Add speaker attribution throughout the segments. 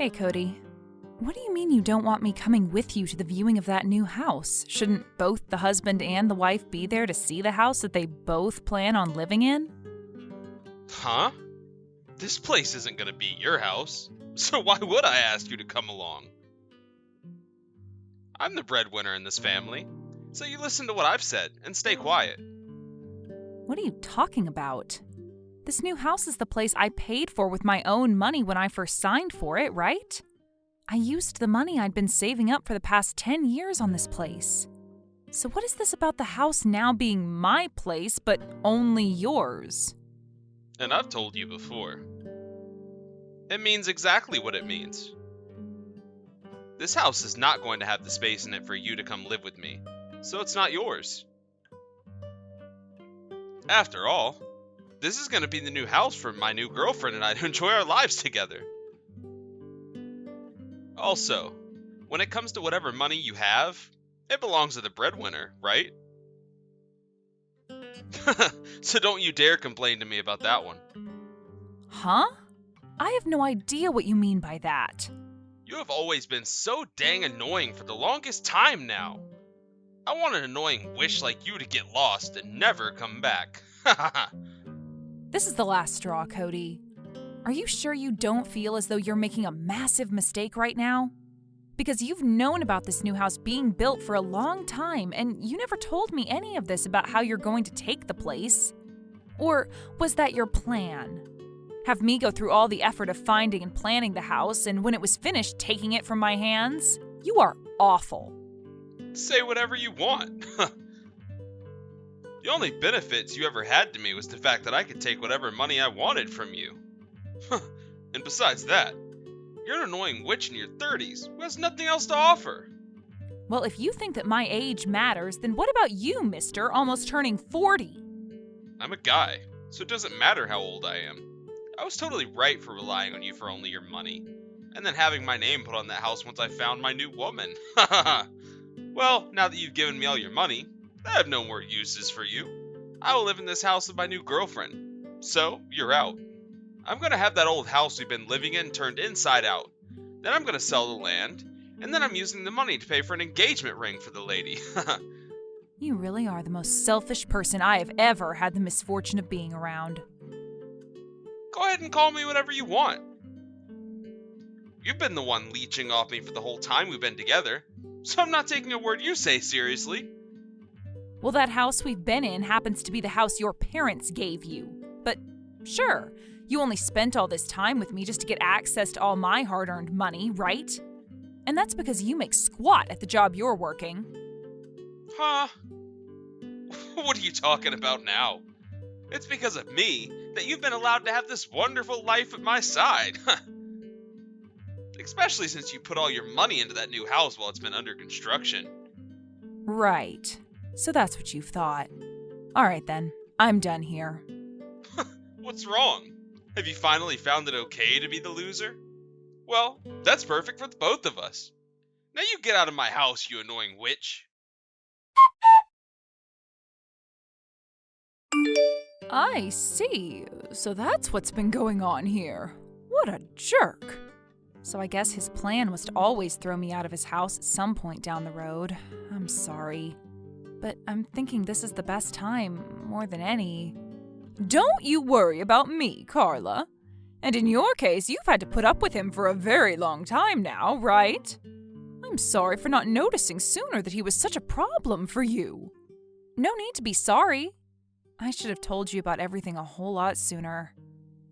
Speaker 1: Hey, Cody. What do you mean you don't want me coming with you to the viewing of that new house? Shouldn't both the husband and the wife be there to see the house that they both plan on living in?
Speaker 2: Huh? This place isn't gonna be your house, so why would I ask you to come along? I'm the breadwinner in this family, so you listen to what I've said and stay quiet.
Speaker 1: What are you talking about? This new house is the place I paid for with my own money when I first signed for it, right? I used the money I'd been saving up for the past 10 years on this place. So what is this about the house now being my place, but only yours?
Speaker 2: And I've told you before. It means exactly what it means. This house is not going to have the space in it for you to come live with me, so it's not yours. After all, this is going to be the new house for my new girlfriend and I to enjoy our lives together. Also, when it comes to whatever money you have, it belongs to the breadwinner, right? So don't you dare complain to me about that one.
Speaker 1: Huh? I have no idea what you mean by that.
Speaker 2: You have always been so dang annoying for the longest time now. I want an annoying wish like you to get lost and never come back.
Speaker 1: This is the last straw, Cody. Are you sure you don't feel as though you're making a massive mistake right now? Because you've known about this new house being built for a long time, and you never told me any of this about how you're going to take the place. Or was that your plan? Have me go through all the effort of finding and planning the house, and when it was finished, taking it from my hands? You are awful.
Speaker 2: Say whatever you want. The only benefits you ever had to me was the fact that I could take whatever money I wanted from you. And besides that, you're an annoying witch in your 30s who has nothing else to offer.
Speaker 1: Well, if you think that my age matters, then what about you, mister, almost turning 40?
Speaker 2: I'm a guy, so it doesn't matter how old I am. I was totally right for relying on you for only your money, and then having my name put on that house once I found my new woman. Well, now that you've given me all your money, I have no more uses for you. I will live in this house with my new girlfriend. So, you're out. I'm going to have that old house we've been living in turned inside out. Then I'm going to sell the land, and then I'm using the money to pay for an engagement ring for the lady.
Speaker 1: You really are the most selfish person I have ever had the misfortune of being around.
Speaker 2: Go ahead and call me whatever you want. You've been the one leeching off me for the whole time we've been together, so I'm not taking a word you say seriously.
Speaker 1: Well, that house we've been in happens to be the house your parents gave you. But sure, you only spent all this time with me just to get access to all my hard-earned money, right? And that's because you make squat at the job you're working.
Speaker 2: Huh? What are you talking about now? It's because of me that you've been allowed to have this wonderful life at my side. Especially since you put all your money into that new house while it's been under construction.
Speaker 1: Right. So that's what you've thought. All right then, I'm done here.
Speaker 2: What's wrong? Have you finally found it okay to be the loser? Well, that's perfect for the both of us. Now you get out of my house, you annoying witch.
Speaker 1: I see. So that's what's been going on here. What a jerk. So I guess his plan was to always throw me out of his house at some point down the road. I'm sorry. But I'm thinking this is the best time, more than any. Don't you worry about me, Carla. And in your case, you've had to put up with him for a very long time now, right? I'm sorry for not noticing sooner that he was such a problem for you. No need to be sorry. I should have told you about everything a whole lot sooner.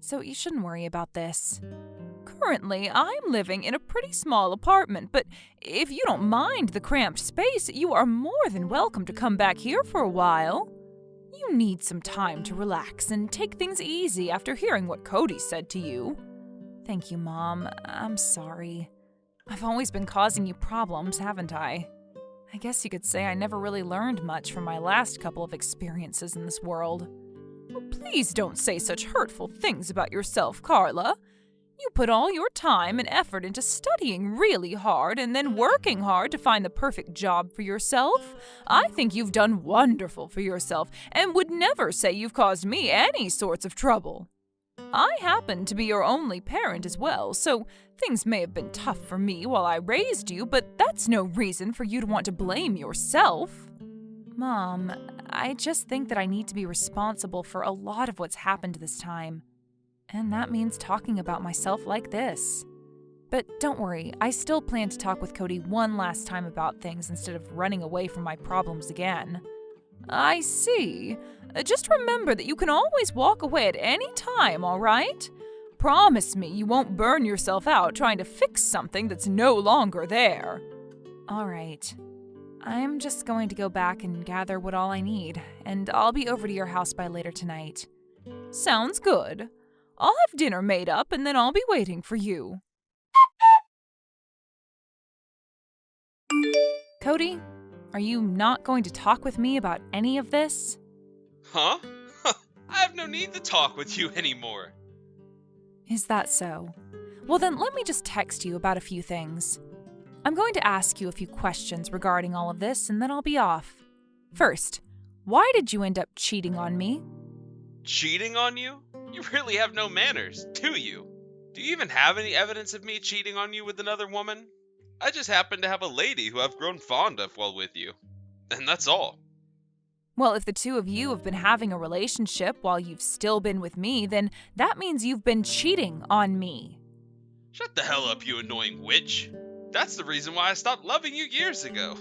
Speaker 1: So you shouldn't worry about this. Currently, I'm living in a pretty small apartment, but if you don't mind the cramped space, you are more than welcome to come back here for a while. You need some time to relax and take things easy after hearing what Cody said to you. Thank you, Mom. I'm sorry. I've always been causing you problems, haven't I? I guess you could say I never really learned much from my last couple of experiences in this world. Oh, please don't say such hurtful things about yourself, Carla. You put all your time and effort into studying really hard and then working hard to find the perfect job for yourself. I think you've done wonderful for yourself and would never say you've caused me any sorts of trouble. I happen to be your only parent as well, so things may have been tough for me while I raised you, but that's no reason for you to want to blame yourself. Mom, I just think that I need to be responsible for a lot of what's happened this time. And that means talking about myself like this. But don't worry, I still plan to talk with Cody one last time about things instead of running away from my problems again. I see. Just remember that you can always walk away at any time, all right? Promise me you won't burn yourself out trying to fix something that's no longer there. All right. I'm just going to go back and gather what all I need, and I'll be over to your house by later tonight. Sounds good. I'll have dinner made up, and then I'll be waiting for you. Cody, are you not going to talk with me about any of this?
Speaker 2: Huh? I have no need to talk with you anymore.
Speaker 1: Is that so? Well, then let me just text you about a few things. I'm going to ask you a few questions regarding all of this, and then I'll be off. First, why did you end up cheating on me?
Speaker 2: Cheating on you? You really have no manners, do you? Do you even have any evidence of me cheating on you with another woman? I just happen to have a lady who I've grown fond of while with you. And that's all.
Speaker 1: Well, if the two of you have been having a relationship while you've still been with me, then that means you've been cheating on me.
Speaker 2: Shut the hell up, you annoying witch. That's the reason why I stopped loving you years ago.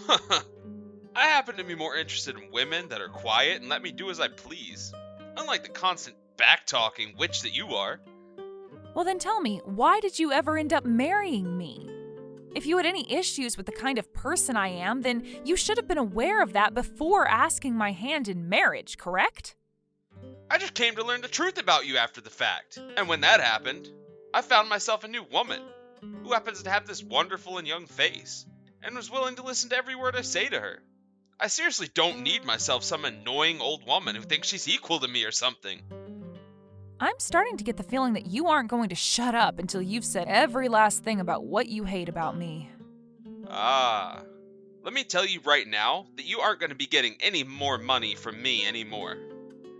Speaker 2: I happen to be more interested in women that are quiet and let me do as I please. Unlike the constant back-talking witch that you are.
Speaker 1: Well, then tell me, why did you ever end up marrying me? If you had any issues with the kind of person I am, then you should have been aware of that before asking my hand in marriage, correct?
Speaker 2: I just came to learn the truth about you after the fact. And when that happened, I found myself a new woman who happens to have this wonderful and young face and was willing to listen to every word I say to her. I seriously don't need myself some annoying old woman who thinks she's equal to me or something.
Speaker 1: I'm starting to get the feeling that you aren't going to shut up until you've said every last thing about what you hate about me.
Speaker 2: Let me tell you right now that you aren't going to be getting any more money from me anymore.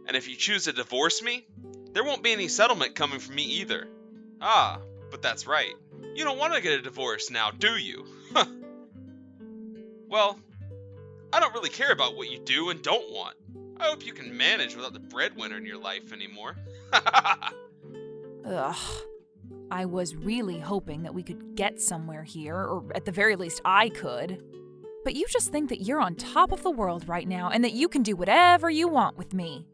Speaker 2: And if you choose to divorce me, there won't be any settlement coming from me either. But that's right. You don't want to get a divorce now, do you? Well, I don't really care about what you do and don't want. I hope you can manage without the breadwinner in your life anymore.
Speaker 1: Ugh. I was really hoping that we could get somewhere here, or at the very least I could. But you just think that you're on top of the world right now and that you can do whatever you want with me.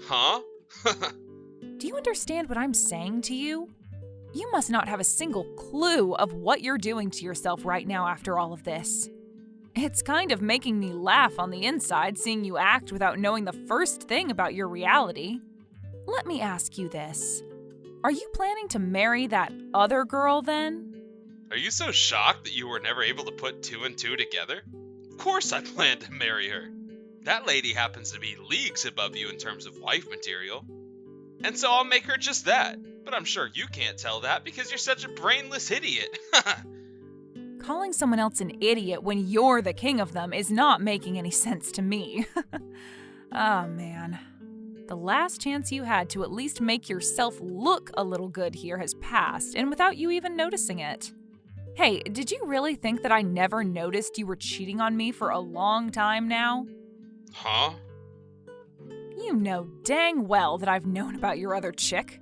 Speaker 2: Huh?
Speaker 1: Do you understand what I'm saying to you? You must not have a single clue of what you're doing to yourself right now after all of this. It's kind of making me laugh on the inside seeing you act without knowing the first thing about your reality. Let me ask you this. Are you planning to marry that other girl then?
Speaker 2: Are you so shocked that you were never able to put two and two together? Of course I plan to marry her. That lady happens to be leagues above you in terms of wife material. And so I'll make her just that. But I'm sure you can't tell that because you're such a brainless idiot.
Speaker 1: Calling someone else an idiot when you're the king of them is not making any sense to me. Oh, man. The last chance you had to at least make yourself look a little good here has passed, and without you even noticing it. Hey, did you really think that I never noticed you were cheating on me for a long time now?
Speaker 2: Huh?
Speaker 1: You know dang well that I've known about your other chick.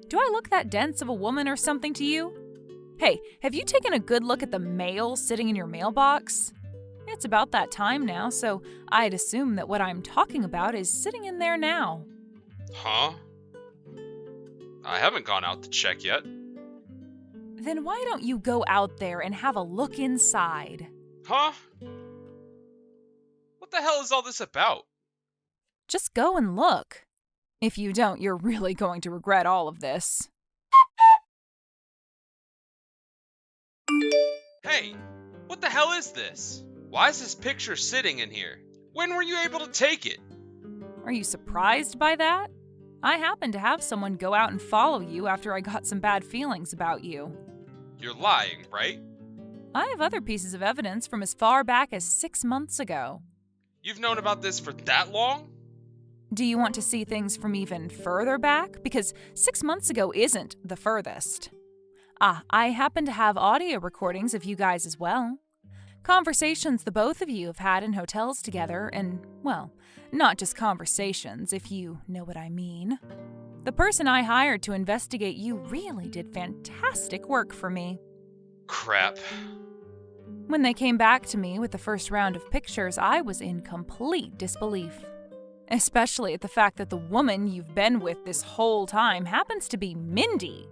Speaker 1: Do I look that dense of a woman or something to you? Hey, have you taken a good look at the mail sitting in your mailbox? It's about that time now, so I'd assume that what I'm talking about is sitting in there now.
Speaker 2: Huh? I haven't gone out to check yet.
Speaker 1: Then why don't you go out there and have a look inside?
Speaker 2: Huh? What the hell is all this about?
Speaker 1: Just go and look. If you don't, you're really going to regret all of this.
Speaker 2: Hey, what the hell is this? Why is this picture sitting in here? When were you able to take it?
Speaker 1: Are you surprised by that? I happened to have someone go out and follow you after I got some bad feelings about you.
Speaker 2: You're lying, right?
Speaker 1: I have other pieces of evidence from as far back as 6 months ago.
Speaker 2: You've known about this for that long?
Speaker 1: Do you want to see things from even further back? Because 6 months ago isn't the furthest. I happen to have audio recordings of you guys as well. Conversations the both of you have had in hotels together, and, well, not just conversations, if you know what I mean. The person I hired to investigate you really did fantastic work for me.
Speaker 2: Crap.
Speaker 1: When they came back to me with the first round of pictures, I was in complete disbelief. Especially at the fact that the woman you've been with this whole time happens to be Mindy.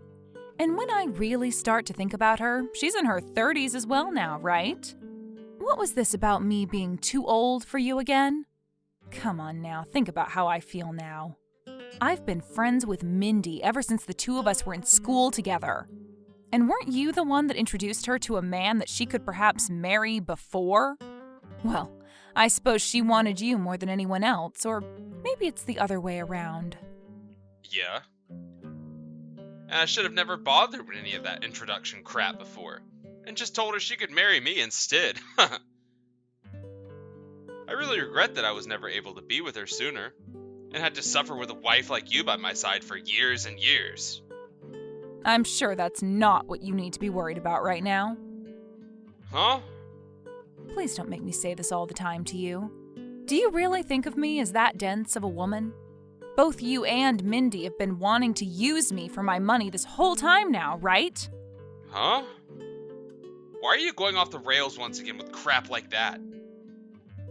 Speaker 1: And when I really start to think about her, she's in her 30s as well now, right? What was this about me being too old for you again? Come on now, think about how I feel now. I've been friends with Mindy ever since the two of us were in school together. And weren't you the one that introduced her to a man that she could perhaps marry before? Well, I suppose she wanted you more than anyone else, or maybe it's the other way around.
Speaker 2: Yeah. And I should have never bothered with any of that introduction crap before, and just told her she could marry me instead. I really regret that I was never able to be with her sooner, and had to suffer with a wife like you by my side for years and years.
Speaker 1: I'm sure that's not what you need to be worried about right now.
Speaker 2: Huh?
Speaker 1: Please don't make me say this all the time to you. Do you really think of me as that dense of a woman? Both you and Mindy have been wanting to use me for my money this whole time now, right?
Speaker 2: Huh? Why are you going off the rails once again with crap like that?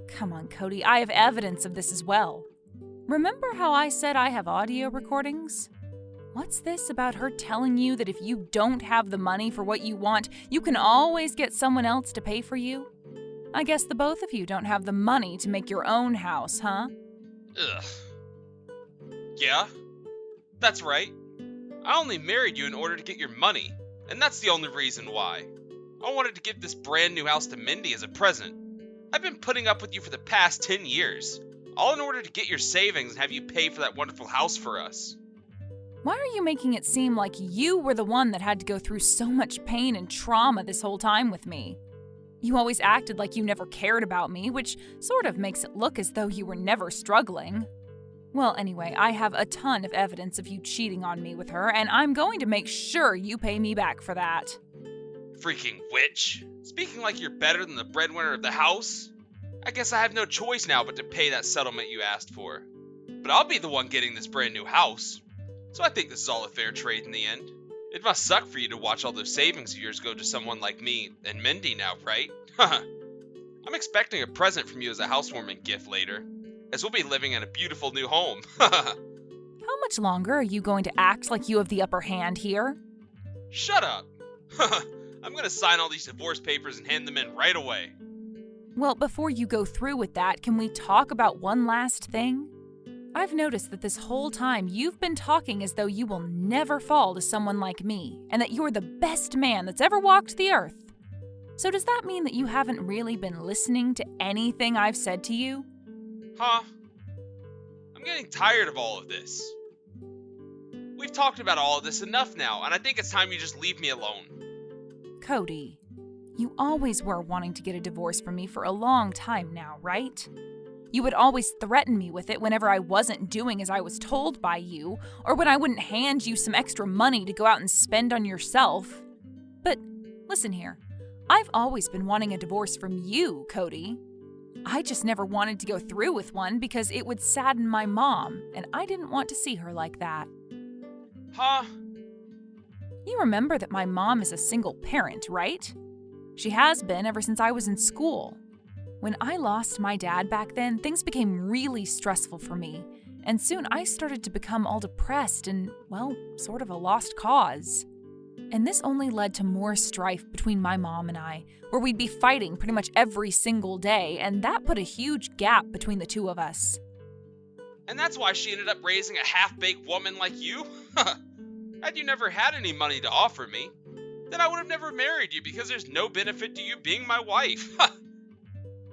Speaker 1: Come on, Cody, I have evidence of this as well. Remember how I said I have audio recordings? What's this about her telling you that if you don't have the money for what you want, you can always get someone else to pay for you? I guess the both of you don't have the money to make your own house, huh?
Speaker 2: Ugh. Yeah, that's right. I only married you in order to get your money, and that's the only reason why. I wanted to give this brand new house to Mindy as a present. I've been putting up with you for the past 10 years, all in order to get your savings and have you pay for that wonderful house for us.
Speaker 1: Why are you making it seem like you were the one that had to go through so much pain and trauma this whole time with me? You always acted like you never cared about me, which sort of makes it look as though you were never struggling. Well, anyway, I have a ton of evidence of you cheating on me with her, and I'm going to make sure you pay me back for that.
Speaker 2: Freaking witch. Speaking like you're better than the breadwinner of the house? I guess I have no choice now but to pay that settlement you asked for. But I'll be the one getting this brand new house. So I think this is all a fair trade in the end. It must suck for you to watch all those savings of yours go to someone like me and Mindy now, right? I'm expecting a present from you as a housewarming gift later, as we'll be living in a beautiful new home.
Speaker 1: How much longer are you going to act like you have the upper hand here?
Speaker 2: Shut up! I'm gonna sign all these divorce papers and hand them in right away.
Speaker 1: Well, before you go through with that, can we talk about one last thing? I've noticed that this whole time you've been talking as though you will never fall to someone like me, and that you're the best man that's ever walked the earth. So does that mean that you haven't really been listening to anything I've said to you?
Speaker 2: Huh? I'm getting tired of all of this. We've talked about all of this enough now, and I think it's time you just leave me alone.
Speaker 1: Cody, you always were wanting to get a divorce from me for a long time now, right? You would always threaten me with it whenever I wasn't doing as I was told by you, or when I wouldn't hand you some extra money to go out and spend on yourself. But listen here, I've always been wanting a divorce from you, Cody. I just never wanted to go through with one because it would sadden my mom, and I didn't want to see her like that.
Speaker 2: Huh?
Speaker 1: You remember that my mom is a single parent, right? She has been ever since I was in school. When I lost my dad back then, things became really stressful for me, and soon I started to become all depressed and, well, sort of a lost cause. And this only led to more strife between my mom and I, where we'd be fighting pretty much every single day, and that put a huge gap between the two of us.
Speaker 2: And that's why she ended up raising a half-baked woman like you? Had you never had any money to offer me, then I would have never married you because there's no benefit to you being my wife.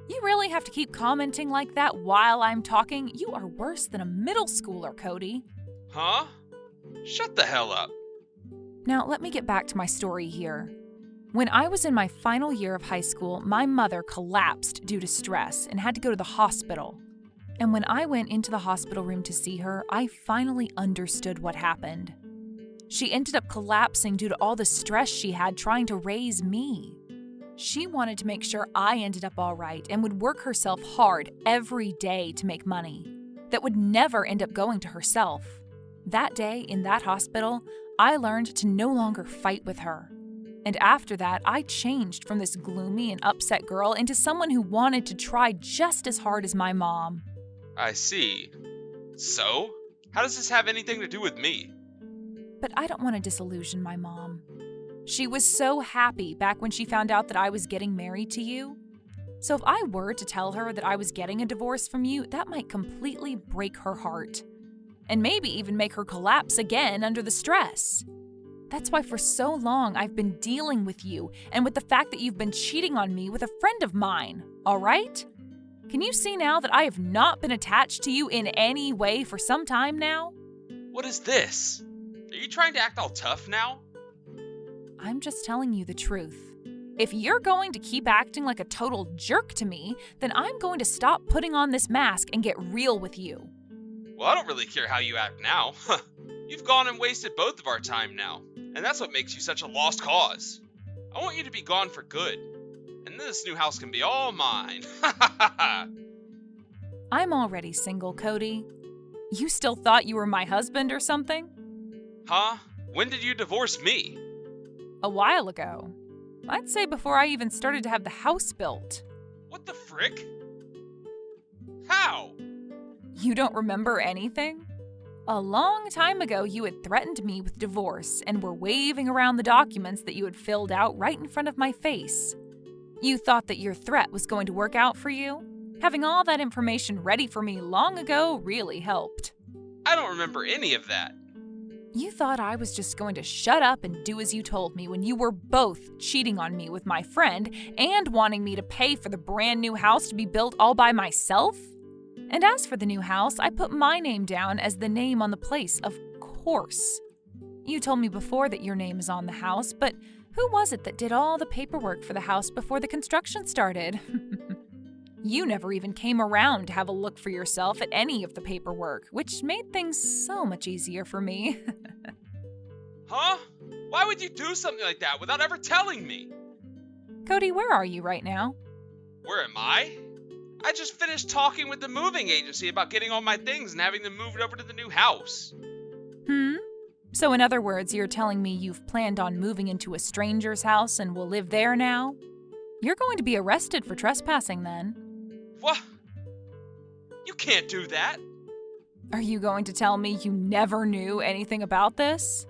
Speaker 1: You really have to keep commenting like that while I'm talking? You are worse than a middle schooler, Cody.
Speaker 2: Huh? Shut the hell up.
Speaker 1: Now, let me get back to my story here. When I was in my final year of high school, my mother collapsed due to stress and had to go to the hospital. And when I went into the hospital room to see her, I finally understood what happened. She ended up collapsing due to all the stress she had trying to raise me. She wanted to make sure I ended up all right and would work herself hard every day to make money that would never end up going to herself. That day in that hospital, I learned to no longer fight with her. And after that, I changed from this gloomy and upset girl into someone who wanted to try just as hard as my mom.
Speaker 2: I see. So, how does this have anything to do with me?
Speaker 1: But I don't want to disillusion my mom. She was so happy back when she found out that I was getting married to you. So if I were to tell her that I was getting a divorce from you, that might completely break her heart. And maybe even make her collapse again under the stress. That's why for so long I've been dealing with you and with the fact that you've been cheating on me with a friend of mine, all right? Can you see now that I have not been attached to you in any way for some time now?
Speaker 2: What is this? Are you trying to act all tough now?
Speaker 1: I'm just telling you the truth. If you're going to keep acting like a total jerk to me, then I'm going to stop putting on this mask and get real with you.
Speaker 2: Well, I don't really care how you act now. You've gone and wasted both of our time now, and that's what makes you such a lost cause. I want you to be gone for good, and then this new house can be all mine.
Speaker 1: I'm already single, Cody. You still thought you were my husband or something?
Speaker 2: Huh? When did you divorce me?
Speaker 1: A while ago. I'd say before I even started to have the house built.
Speaker 2: What the frick? How?
Speaker 1: You don't remember anything? A long time ago, you had threatened me with divorce and were waving around the documents that you had filled out right in front of my face. You thought that your threat was going to work out for you? Having all that information ready for me long ago really helped.
Speaker 2: I don't remember any of that.
Speaker 1: You thought I was just going to shut up and do as you told me when you were both cheating on me with my friend and wanting me to pay for the brand new house to be built all by myself? And as for the new house, I put my name down as the name on the place, of course. You told me before that your name is on the house, but who was it that did all the paperwork for the house before the construction started? You never even came around to have a look for yourself at any of the paperwork, which made things so much easier for me.
Speaker 2: Huh? Why would you do something like that without ever telling me?
Speaker 1: Cody, where are you right now?
Speaker 2: Where am I? I just finished talking with the moving agency about getting all my things and having them moved over to the new house.
Speaker 1: So in other words, you're telling me you've planned on moving into a stranger's house and will live there now? You're going to be arrested for trespassing then.
Speaker 2: What? You can't do that.
Speaker 1: Are you going to tell me you never knew anything about this?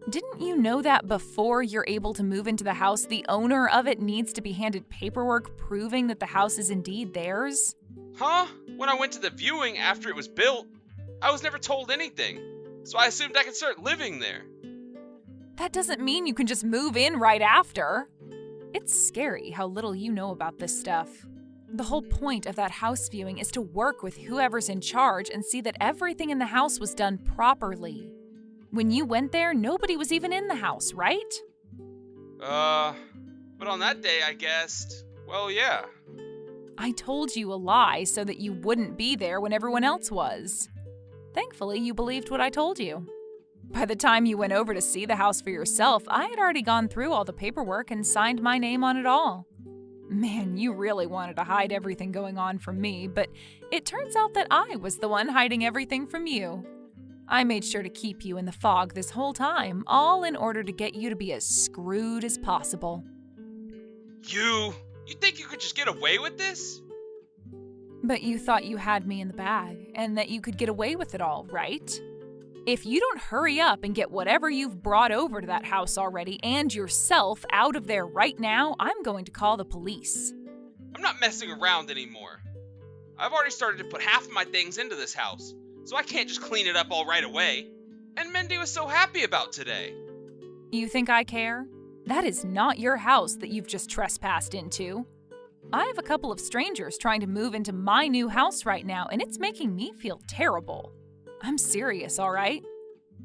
Speaker 1: Didn't you know that before you're able to move into the house, the owner of it needs to be handed paperwork proving that the house is indeed theirs?
Speaker 2: Huh? When I went to the viewing after it was built, I was never told anything, so I assumed I could start living there.
Speaker 1: That doesn't mean you can just move in right after. It's scary how little you know about this stuff. The whole point of that house viewing is to work with whoever's in charge and see that everything in the house was done properly. When you went there, nobody was even in the house, right?
Speaker 2: But on that day I guessed, well, yeah.
Speaker 1: I told you a lie so that you wouldn't be there when everyone else was. Thankfully, you believed what I told you. By the time you went over to see the house for yourself, I had already gone through all the paperwork and signed my name on it all. Man, you really wanted to hide everything going on from me, but it turns out that I was the one hiding everything from you. I made sure to keep you in the fog this whole time, all in order to get you to be as screwed as possible.
Speaker 2: You think you could just get away with this?
Speaker 1: But you thought you had me in the bag, and that you could get away with it all, right? If you don't hurry up and get whatever you've brought over to that house already and yourself out of there right now, I'm going to call the police.
Speaker 2: I'm not messing around anymore. I've already started to put half of my things into this house, so I can't just clean it up all right away. And Mindy was so happy about today.
Speaker 1: You think I care? That is not your house that you've just trespassed into. I have a couple of strangers trying to move into my new house right now, and it's making me feel terrible. I'm serious, all right?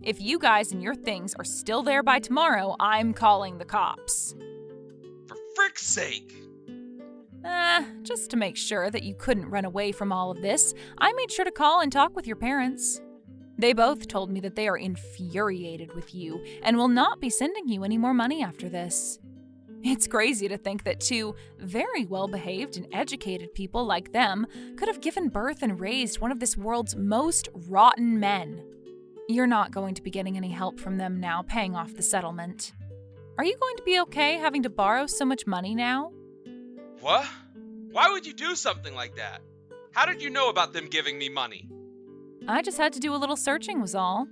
Speaker 1: If you guys and your things are still there by tomorrow, I'm calling the cops.
Speaker 2: For frick's sake!
Speaker 1: Just to make sure that you couldn't run away from all of this, I made sure to call and talk with your parents. They both told me that they are infuriated with you and will not be sending you any more money after this. It's crazy to think that two very well-behaved and educated people like them could have given birth and raised one of this world's most rotten men. You're not going to be getting any help from them now paying off the settlement. Are you going to be okay having to borrow so much money now?
Speaker 2: What? Why would you do something like that? How did you know about them giving me money?
Speaker 1: I just had to do a little searching was all.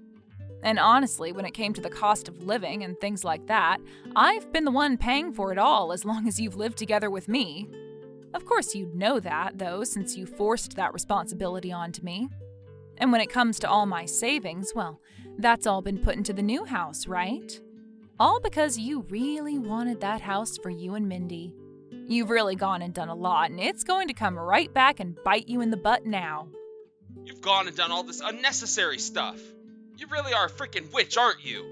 Speaker 1: And honestly, when it came to the cost of living and things like that, I've been the one paying for it all as long as you've lived together with me. Of course you'd know that, though, since you forced that responsibility onto me. And when it comes to all my savings, well, that's all been put into the new house, right? All because you really wanted that house for you and Mindy. You've really gone and done a lot, and it's going to come right back and bite you in the butt now.
Speaker 2: You've gone and done all this unnecessary stuff. You really are a freaking witch, aren't you?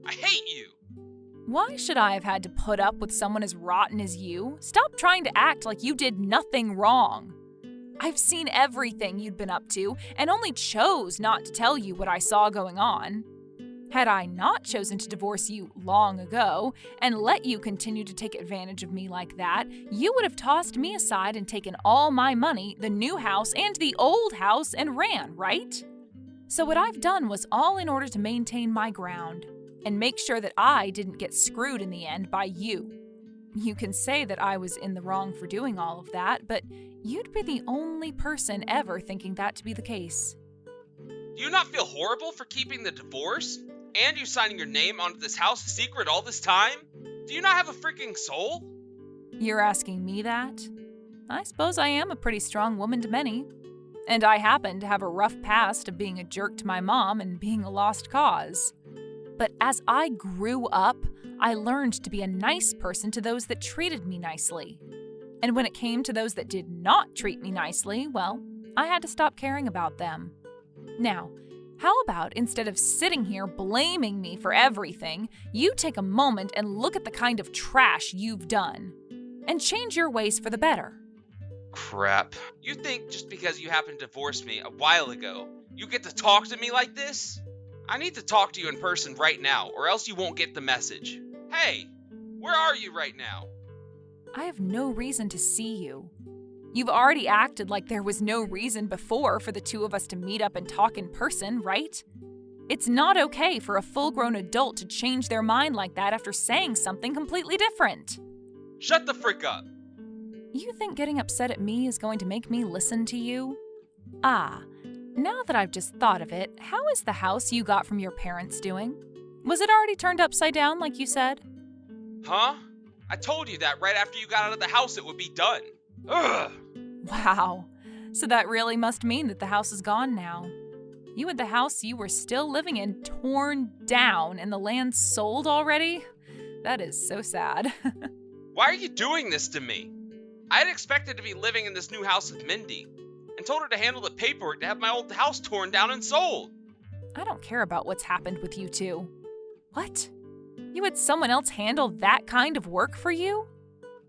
Speaker 2: I hate you.
Speaker 1: Why should I have had to put up with someone as rotten as you? Stop trying to act like you did nothing wrong. I've seen everything you'd been up to and only chose not to tell you what I saw going on. Had I not chosen to divorce you long ago and let you continue to take advantage of me like that, you would have tossed me aside and taken all my money, the new house, and the old house and ran, right? So what I've done was all in order to maintain my ground and make sure that I didn't get screwed in the end by you. You can say that I was in the wrong for doing all of that, but you'd be the only person ever thinking that to be the case.
Speaker 2: Do you not feel horrible for keeping the divorce? And you signing your name onto this house secret all this time? Do you not have a freaking soul?
Speaker 1: You're asking me that? I suppose I am a pretty strong woman to many. And I happen to have a rough past of being a jerk to my mom and being a lost cause. But as I grew up, I learned to be a nice person to those that treated me nicely. And when it came to those that did not treat me nicely, well, I had to stop caring about them. Now, how about instead of sitting here blaming me for everything, you take a moment and look at the kind of trash you've done and change your ways for the better?
Speaker 2: Crap. You think just because you happened to divorce me a while ago, you get to talk to me like this? I need to talk to you in person right now, or else you won't get the message. Hey, where are you right now?
Speaker 1: I have no reason to see you. You've already acted like there was no reason before for the two of us to meet up and talk in person, right? It's not okay for a full-grown adult to change their mind like that after saying something completely different.
Speaker 2: Shut the frick up.
Speaker 1: You think getting upset at me is going to make me listen to you? Now that I've just thought of it, how is the house you got from your parents doing? Was it already turned upside down like you said?
Speaker 2: Huh? I told you that right after you got out of the house it would be done. Ugh!
Speaker 1: Wow. So that really must mean that the house is gone now. You had the house you were still living in torn down and the land sold already? That is so sad.
Speaker 2: Why are you doing this to me? I had expected to be living in this new house with Mindy and told her to handle the paperwork to have my old house torn down and sold.
Speaker 1: I don't care about what's happened with you two. What? You had someone else handle that kind of work for you?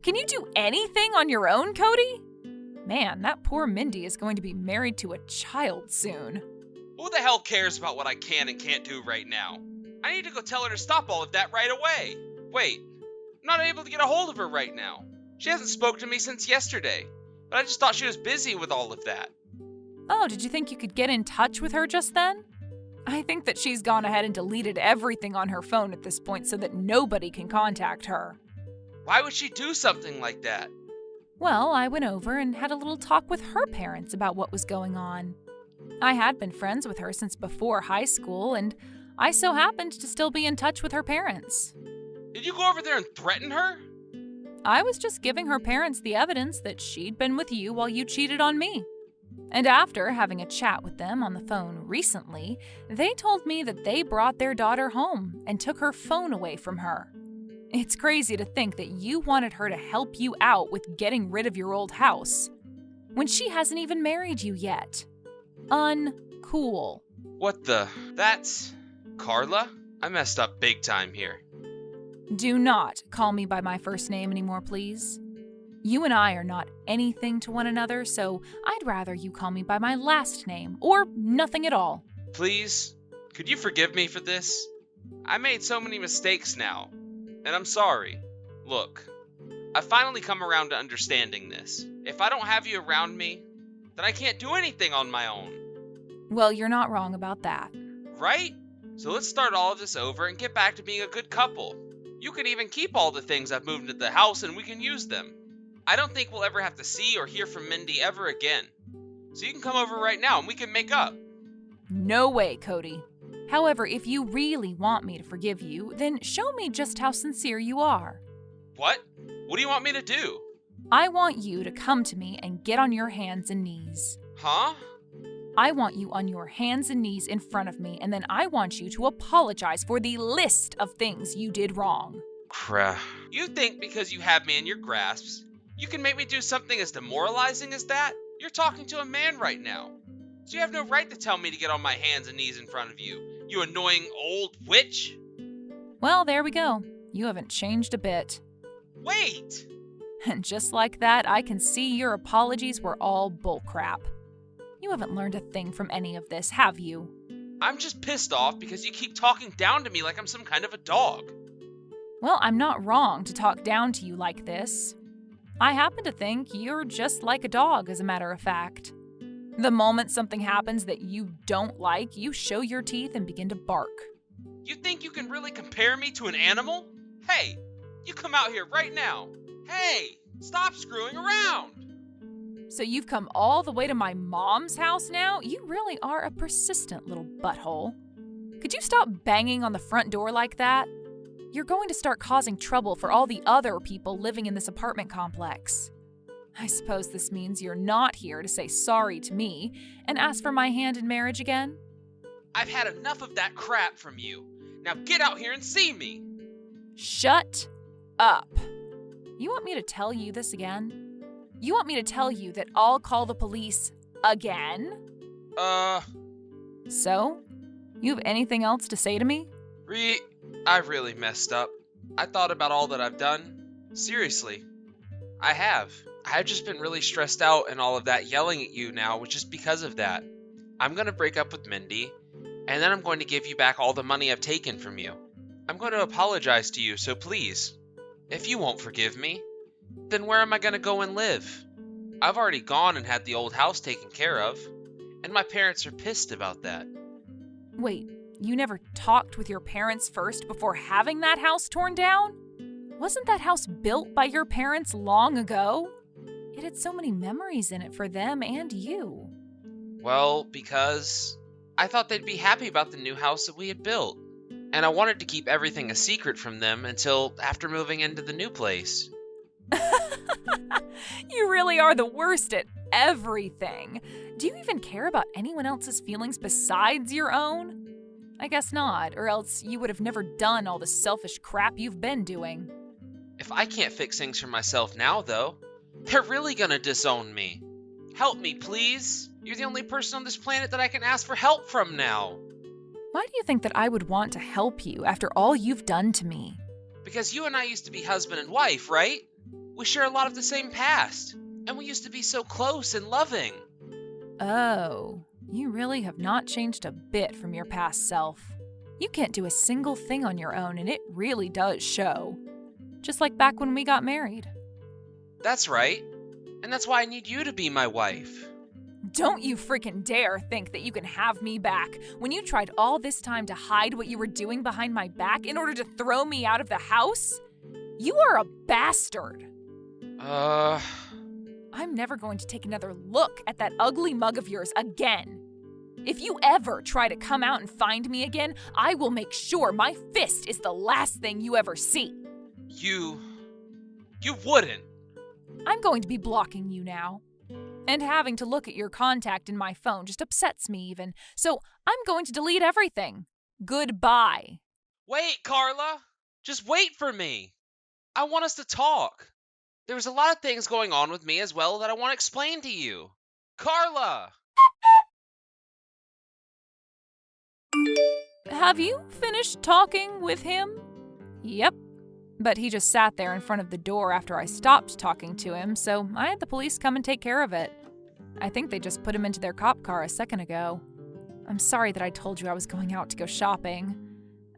Speaker 1: Can you do anything on your own, Cody? Man, that poor Mindy is going to be married to a child soon.
Speaker 2: Who the hell cares about what I can and can't do right now? I need to go tell her to stop all of that right away. Wait, I'm not able to get a hold of her right now. She hasn't spoken to me since yesterday, but I just thought she was busy with all of that.
Speaker 1: Oh, did you think you could get in touch with her just then? I think that she's gone ahead and deleted everything on her phone at this point so that nobody can contact her.
Speaker 2: Why would she do something like that?
Speaker 1: Well, I went over and had a little talk with her parents about what was going on. I had been friends with her since before high school, and I so happened to still be in touch with her parents.
Speaker 2: Did you go over there and threaten her?
Speaker 1: I was just giving her parents the evidence that she'd been with you while you cheated on me. And after having a chat with them on the phone recently, they told me that they brought their daughter home and took her phone away from her. It's crazy to think that you wanted her to help you out with getting rid of your old house, when she hasn't even married you yet. Uncool.
Speaker 2: What the? That's... Carla? I messed up big time here.
Speaker 1: Do not call me by my first name anymore, please. You and I are not anything to one another, so I'd rather you call me by my last name, or nothing at all.
Speaker 2: Please, could you forgive me for this? I made so many mistakes now, and I'm sorry. Look, I've finally come around to understanding this. If I don't have you around me, then I can't do anything on my own.
Speaker 1: Well, you're not wrong about that.
Speaker 2: Right? So let's start all of this over and get back to being a good couple. You can even keep all the things I've moved into the house and we can use them. I don't think we'll ever have to see or hear from Mindy ever again. So you can come over right now and we can make up.
Speaker 1: No way, Cody. However, if you really want me to forgive you, then show me just how sincere you are.
Speaker 2: What? What do you want me to do?
Speaker 1: I want you to come to me and get on your hands and knees.
Speaker 2: Huh?
Speaker 1: I want you on your hands and knees in front of me, and then I want you to apologize for the list of things you did wrong.
Speaker 2: Crap. You think because you have me in your grasps, you can make me do something as demoralizing as that? You're talking to a man right now. So you have no right to tell me to get on my hands and knees in front of you, you annoying old witch.
Speaker 1: Well, there we go. You haven't changed a bit.
Speaker 2: Wait!
Speaker 1: And just like that, I can see your apologies were all bullcrap. You haven't learned a thing from any of this, have you?
Speaker 2: I'm just pissed off because you keep talking down to me like I'm some kind of a dog.
Speaker 1: Well, I'm not wrong to talk down to you like this. I happen to think you're just like a dog, as a matter of fact. The moment something happens that you don't like, you show your teeth and begin to bark.
Speaker 2: You think you can really compare me to an animal? Hey, you come out here right now. Hey, stop screwing around.
Speaker 1: So you've come all the way to my mom's house now? You really are a persistent little butthole. Could you stop banging on the front door like that? You're going to start causing trouble for all the other people living in this apartment complex. I suppose this means you're not here to say sorry to me and ask for my hand in marriage again?
Speaker 2: I've had enough of that crap from you. Now get out here and see me.
Speaker 1: Shut up. You want me to tell you this again? You want me to tell you that I'll call the police again? So? You have anything else to say to me?
Speaker 2: I really messed up. I thought about all that I've done. Seriously. I have. I've just been really stressed out and all of that yelling at you now, which is because of that. I'm going to break up with Mindy, and then I'm going to give you back all the money I've taken from you. I'm going to apologize to you, so please, if you won't forgive me, then where am I going to go and live? I've already gone and had the old house taken care of, and my parents are pissed about that.
Speaker 1: Wait, you never talked with your parents first before having that house torn down? Wasn't that house built by your parents long ago? It had so many memories in it for them and you.
Speaker 2: Well, because I thought they'd be happy about the new house that we had built, and I wanted to keep everything a secret from them until after moving into the new place.
Speaker 1: You really are the worst at everything. Do you even care about anyone else's feelings besides your own? I guess not, or else you would have never done all the selfish crap you've been doing.
Speaker 2: If I can't fix things for myself now, though, they're really gonna disown me. Help me, please. You're the only person on this planet that I can ask for help from now.
Speaker 1: Why do you think that I would want to help you after all you've done to me?
Speaker 2: Because you and I used to be husband and wife, right? We share a lot of the same past, and we used to be so close and loving.
Speaker 1: Oh, you really have not changed a bit from your past self. You can't do a single thing on your own, and it really does show. Just like back when we got married.
Speaker 2: That's right. And that's why I need you to be my wife.
Speaker 1: Don't you freaking dare think that you can have me back when you tried all this time to hide what you were doing behind my back in order to throw me out of the house? You are a bastard. I'm never going to take another look at that ugly mug of yours again. If you ever try to come out and find me again, I will make sure my fist is the last thing you ever see.
Speaker 2: You wouldn't.
Speaker 1: I'm going to be blocking you now. And having to look at your contact in my phone just upsets me even. So I'm going to delete everything. Goodbye.
Speaker 2: Wait, Carla. Just wait for me. I want us to talk. There was a lot of things going on with me as well that I want to explain to you. Carla!
Speaker 1: Have you finished talking with him? Yep. But he just sat there in front of the door after I stopped talking to him, so I had the police come and take care of it. I think they just put him into their cop car a second ago. I'm sorry that I told you I was going out to go shopping.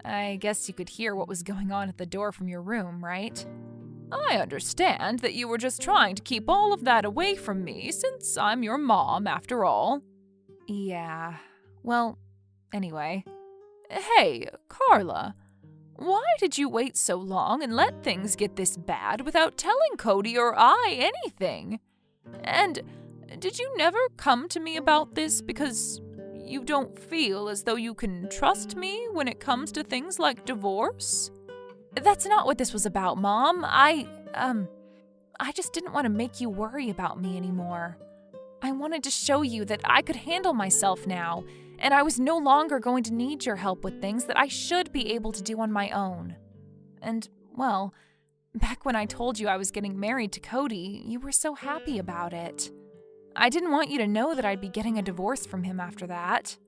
Speaker 1: I guess you could hear what was going on at the door from your room, right? I understand that you were just trying to keep all of that away from me since I'm your mom after all. Yeah, well, anyway. Hey, Carla, why did you wait so long and let things get this bad without telling Cody or I anything? And did you never come to me about this because you don't feel as though you can trust me when it comes to things like divorce? That's not what this was about, Mom. I just didn't want to make you worry about me anymore. I wanted to show you that I could handle myself now, and I was no longer going to need your help with things that I should be able to do on my own. And, well, back when I told you I was getting married to Cody, you were so happy about it. I didn't want you to know that I'd be getting a divorce from him after that.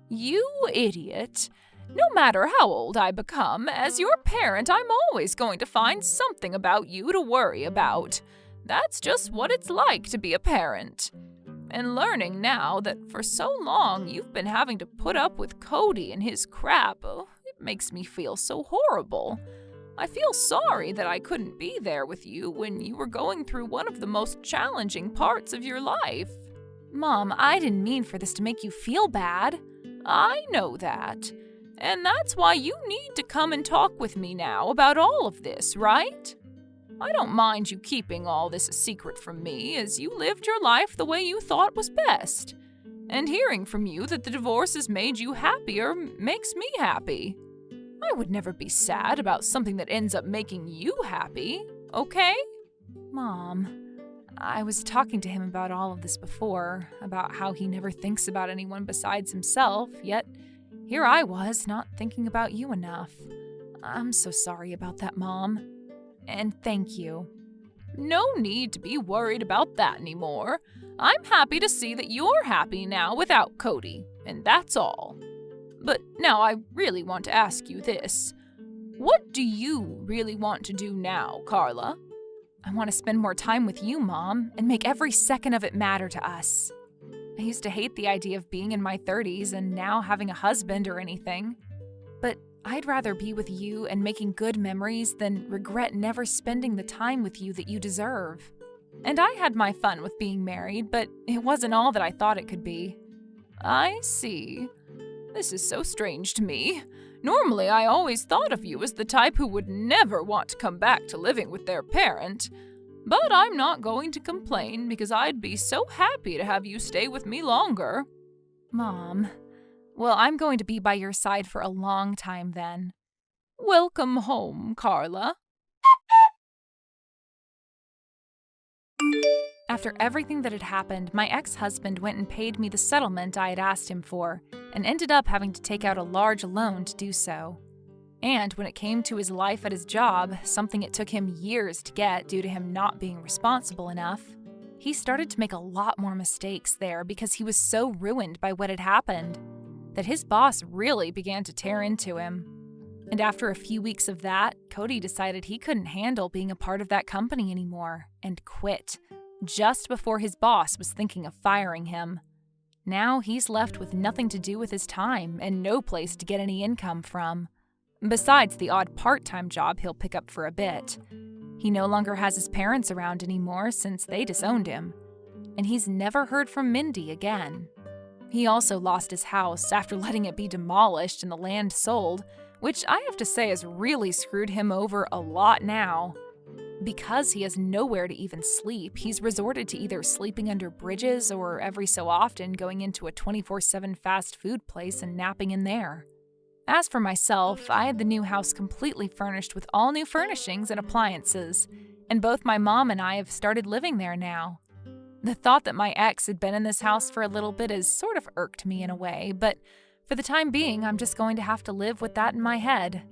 Speaker 1: You idiot. No matter how old I become, as your parent, I'm always going to find something about you to worry about. That's just what it's like to be a parent. And learning now that for so long you've been having to put up with Cody and his crap, it makes me feel so horrible. I feel sorry that I couldn't be there with you when you were going through one of the most challenging parts of your life. Mom, I didn't mean for this to make you feel bad. I know that. And that's why you need to come and talk with me now about all of this, right? I don't mind you keeping all this a secret from me, as you lived your life the way you thought was best. And hearing from you that the divorce has made you happier makes me happy. I would never be sad about something that ends up making you happy, okay? Mom, I was talking to him about all of this before, about how he never thinks about anyone besides himself, yet here I was, not thinking about you enough. I'm so sorry about that, Mom. And thank you. No need to be worried about that anymore. I'm happy to see that you're happy now without Cody, and that's all. But now I really want to ask you this. What do you really want to do now, Carla? I want to spend more time with you, Mom, and make every second of it matter to us. I used to hate the idea of being in my 30s and now having a husband or anything. But I'd rather be with you and making good memories than regret never spending the time with you that you deserve. And I had my fun with being married, but it wasn't all that I thought it could be. I see. This is so strange to me. Normally, I always thought of you as the type who would never want to come back to living with their parent. But I'm not going to complain because I'd be so happy to have you stay with me longer. Mom, well, I'm going to be by your side for a long time then. Welcome home, Carla. After everything that had happened, my ex-husband went and paid me the settlement I had asked him for, and ended up having to take out a large loan to do so. And when it came to his life at his job, something it took him years to get due to him not being responsible enough, he started to make a lot more mistakes there because he was so ruined by what had happened that his boss really began to tear into him. And after a few weeks of that, Cody decided he couldn't handle being a part of that company anymore and quit, just before his boss was thinking of firing him. Now he's left with nothing to do with his time and no place to get any income from. Besides the odd part-time job he'll pick up for a bit. He no longer has his parents around anymore since they disowned him. And he's never heard from Mindy again. He also lost his house after letting it be demolished and the land sold, which I have to say has really screwed him over a lot now. Because he has nowhere to even sleep, he's resorted to either sleeping under bridges or every so often going into a 24/7 fast food place and napping in there. As for myself, I had the new house completely furnished with all new furnishings and appliances, and both my mom and I have started living there now. The thought that my ex had been in this house for a little bit has sort of irked me in a way, but for the time being, I'm just going to have to live with that in my head.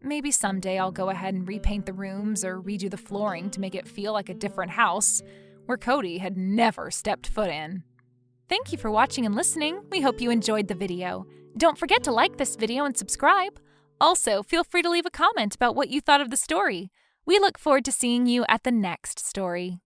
Speaker 1: Maybe someday I'll go ahead and repaint the rooms or redo the flooring to make it feel like a different house, where Cody had never stepped foot in. Thank you for watching and listening. We hope you enjoyed the video. Don't forget to like this video and subscribe. Also, feel free to leave a comment about what you thought of the story. We look forward to seeing you at the next story.